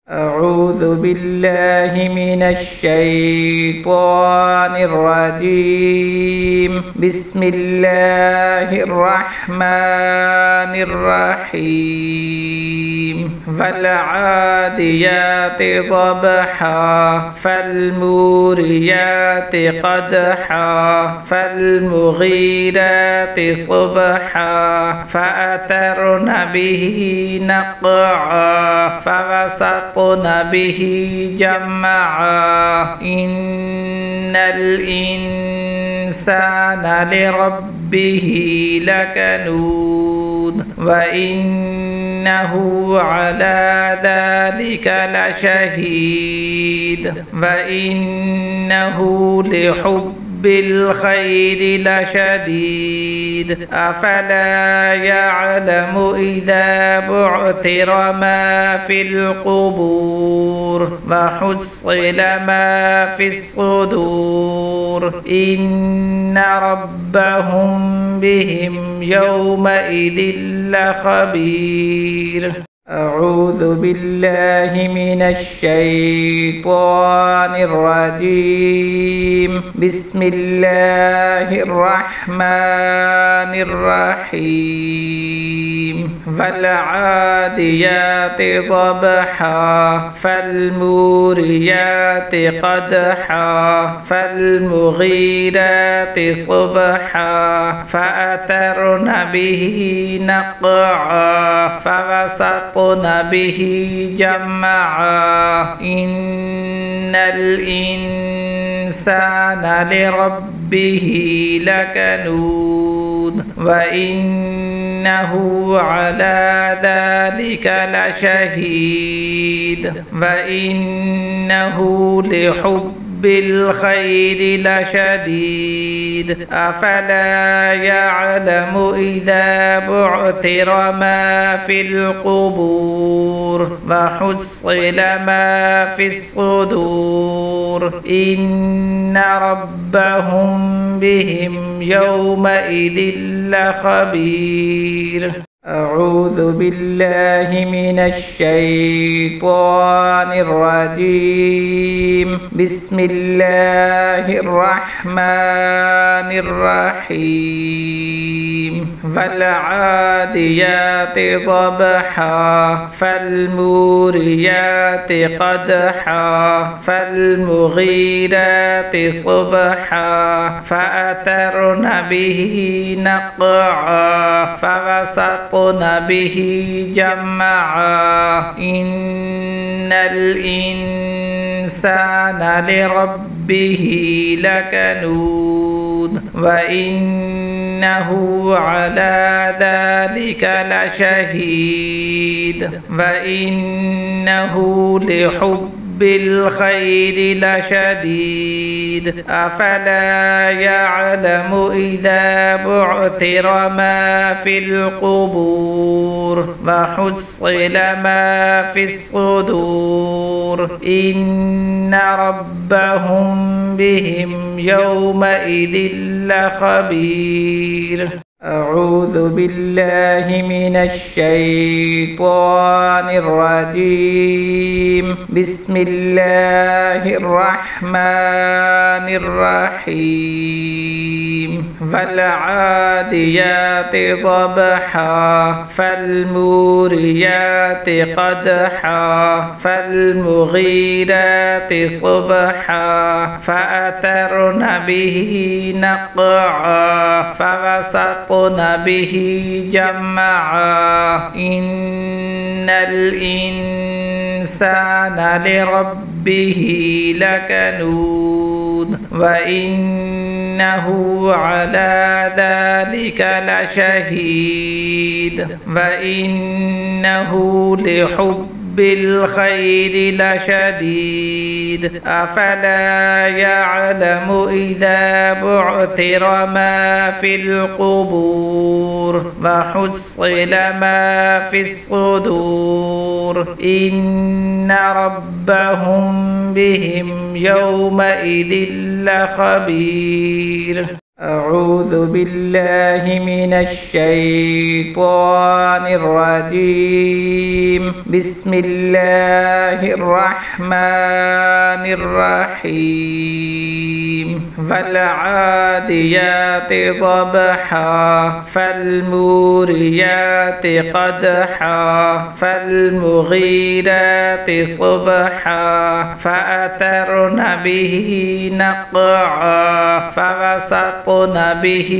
أعوذ بالله من الشيطان الرجيم. بسم الله الرحمن الرحيم. فالعاديات ضبحا فالموريات قدحا فالمغيرات صبحا فأثرن به نقعا فوسطن به جمعا إن الإنسان لربه لكنود وإنه على ذلك لشهيد وإنه لحب بالخير لشديد أفلا يعلم إذا بعثر ما في القبور وحصل ما في الصدور إن ربهم بهم يومئذ لخبير. أعوذ بالله من الشيطان الرجيم. بسم الله الرحمن الرحيم. فالعاديات ضبحا فالموريات قدحا فالمغيرات صبحا فأثرن به نقعا فوسطن به جمعا إن الإنسان لربه لكنود وإنه على ذلك لشهيد وإنه لحب بالخير لشديد أفلا يعلم إذا بعثر ما في القبور وحصل ما في الصدور إن ربهم بهم يومئذ لخبير. أعوذ بالله من الشيطان الرجيم. بسم الله الرحمن الرحيم. فالعاديات ضبحا فالموريات قدحا فالمغيرات صبحا فأثرن به نقعا فوسطن به جمعا إن الإنسان لربه لكنود وإنه على ذلك لشهيد وإنه لحب بالخير لشديد أفلا يعلم إذا بعثر ما في القبور وحصل ما في الصدور إن ربهم بهم يومئذ لخبير. أعوذ بالله من الشيطان الرجيم. بسم الله الرحمن الرحيم. فالعاديات ضبحا فالموريات قدحا فالمغيرات صبحا فأثرن به نقعا فوسطن به جمعا إن الإنسان لربه لكنود وإنه على ذلك لشهيد وإنه لحب بالخير لشديد أفلا يعلم إذا بعثر ما في القبور وحصل ما في الصدور إن ربهم بهم يومئذ لخبير. أعوذ بالله من الشيطان الرجيم. بسم الله الرحمن الرحيم. فالعاديات ضبحا فالموريات قدحا فالمغيرات صبحا فأثرن به نقعا فوسطن به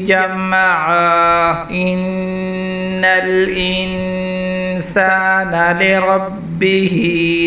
جمعا إن الإنسان لربه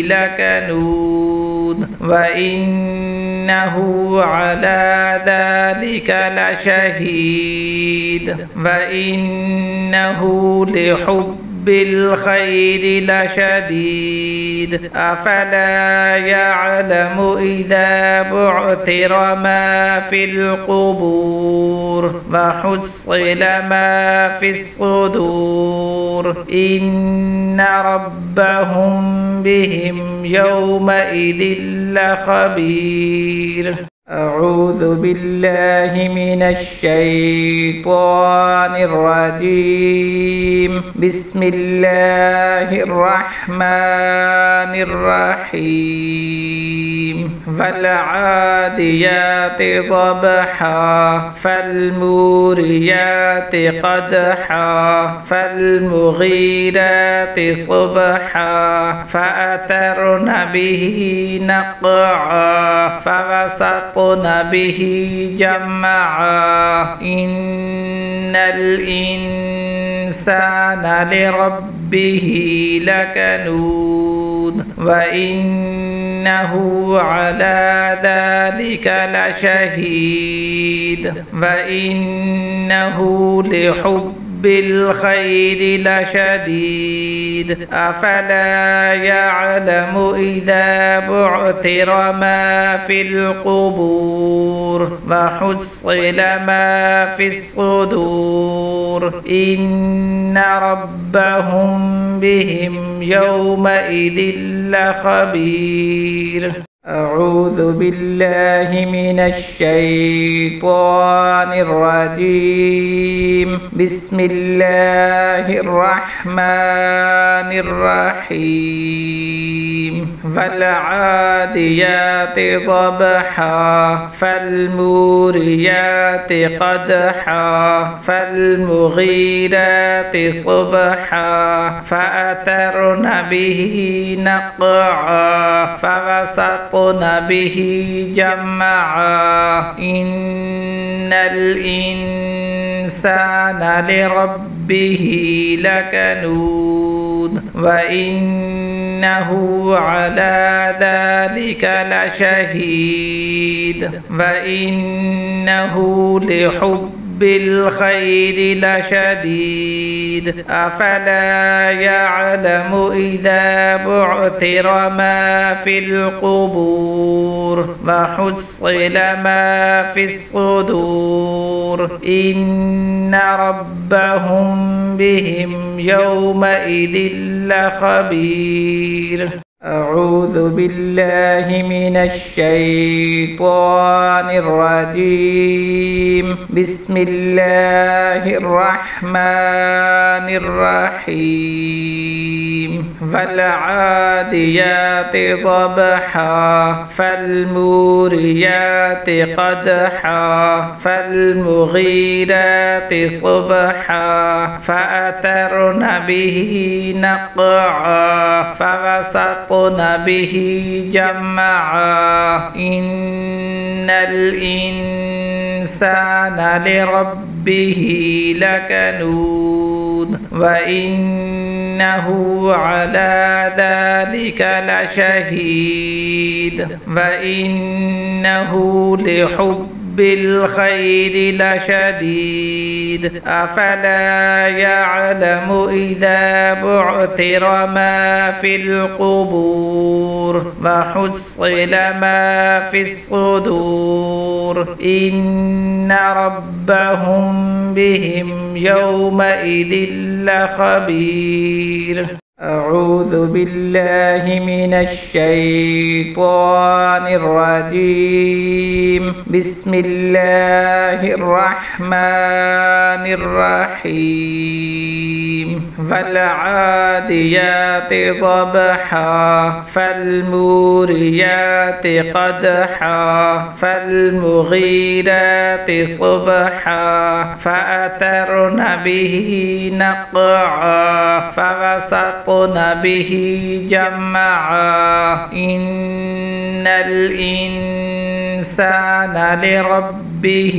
لكنود وإنه على ذلك لشهيد وإنه لحب بالخير لشديد أفلا يعلم إذا بعثر ما في القبور وحصل ما في الصدور إن ربهم بهم يومئذ لخبير. أعوذ بالله من الشيطان الرجيم. بسم الله الرحمن الرحيم. فالعاديات ضبحا فالموريات قدحا فالمغيرات صبحا فأثرن به نقعا فوسطن به جمعا إن الإنسان لربه لكنود وإنه على ذلك لشهيد وإنه لحب بالخير لشديد أفلا يعلم إذا بعثر ما في القبور وحصل ما في الصدور إن ربهم بهم يومئذ لخبير. أعوذ بالله من الشيطان الرجيم. بسم الله الرحمن الرحيم. فالعاديات ضبحا فالموريات قدحا فالمغيرات صبحا فأثرن به نقعا فوسطن به جمعا إن الإنسان لربه لكنود وإنه على ذلك لشهيد وإنه لحب بالخير لشديد أفلا يعلم إذا بعثر ما في القبور وحصل ما في الصدور إن ربهم بهم يومئذ لخبير. أعوذ بالله من الشيطان الرجيم. بسم الله الرحمن الرحيم. فالعاديات ضبحا فالموريات قدحا فالمغيرات صبحا فأثرن به نقعا فوسطن به جمعا إن الإنسان لربه لكنود وإنه على ذلك لشهيد وإنه لحب بالخير لشديد أفلا يعلم إذا بعثر ما في القبور وحصل ما في الصدور إن ربهم بهم يومئذ لخبير. أعوذ بالله من الشيطان الرجيم. بسم الله الرحمن الرحيم. فالعاديات ضبحا فالموريات قدحا فالمغيرات صبحا فأثرن به نقعا فوسطن به جمعا إن الإنسان لربه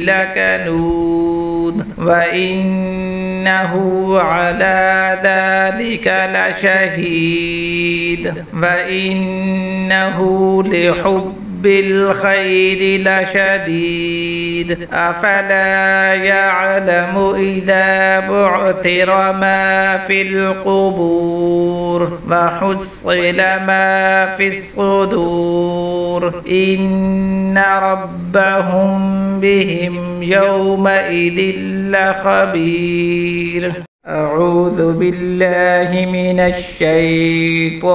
لكنود وإنه على ذلك لشهيد وإنه لحب الخير لشديد أفلا يعلم إذا بعثر ما في القبور وحصل ما في الصدور إن ربهم بهم يومئذ لخبير. أعوذ بالله من الشيطان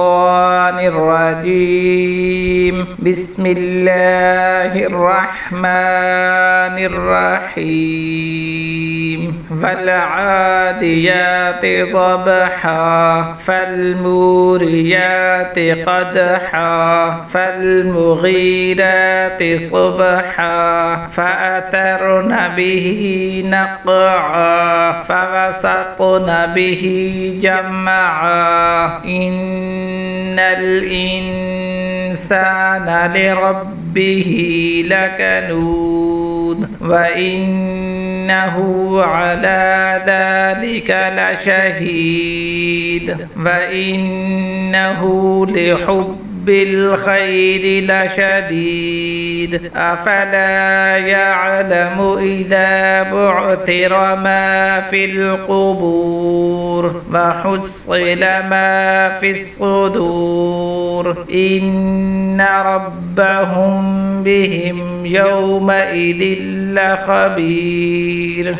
الرجيم. بسم الله الرحمن الرحيم. فالعاديات ضبحا فالموريات قدحا فالمغيرات صبحا فأثرن به نقعا فوسطن به جمعا إن الإنسان لربه لكنود وإنه على ذلك لشهيد وإنه لحب الخير لشديد أفلا يعلم إذا بعثر ما في القبور وحصل ما في الصدور إن ربهم بهم يومئذ لخبير.